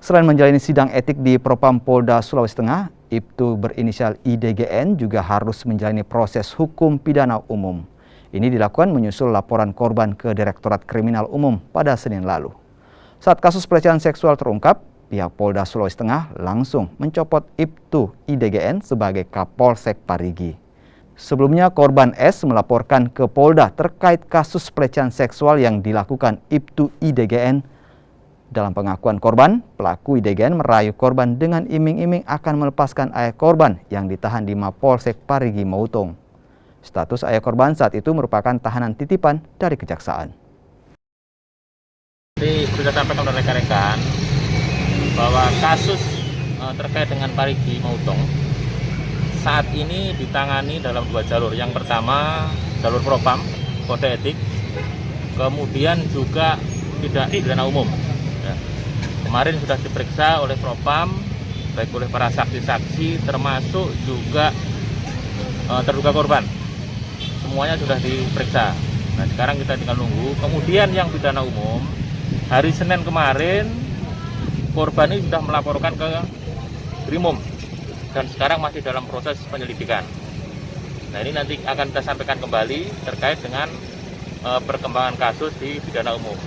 Selain menjalani sidang etik di Propam Polda Sulawesi Tengah, Ibtu berinisial IDGN juga harus menjalani proses hukum pidana umum. Ini dilakukan menyusul laporan korban ke Direktorat Kriminal Umum pada Senin lalu. Saat kasus pelecehan seksual terungkap, pihak Polda Sulawesi Tengah langsung mencopot Ibtu IDGN sebagai Kapolsek Parigi. Sebelumnya korban S melaporkan ke Polda terkait kasus pelecehan seksual yang dilakukan Ibtu IDGN. Dalam pengakuan korban, pelaku IDGN merayu korban dengan iming-iming akan melepaskan ayah korban yang ditahan di Mapolsek Parigi Mautung. Status ayah korban saat itu merupakan tahanan titipan dari kejaksaan. Jadi sudah sampaikan oleh rekan-rekan bahwa kasus terkait dengan Parigi Mautung saat ini ditangani dalam dua jalur. Yang pertama jalur Propam, kode etik, kemudian juga tidak pidana umum. Ya. Kemarin sudah diperiksa oleh Propam, baik oleh para saksi-saksi termasuk juga terduga korban. Semuanya sudah diperiksa. Nah sekarang kita tinggal nunggu. Kemudian yang pidana umum, hari Senin kemarin korban ini sudah melaporkan ke Brimum dan sekarang masih dalam proses penyelidikan. Nah ini nanti akan kita sampaikan kembali terkait dengan perkembangan kasus di pidana umum.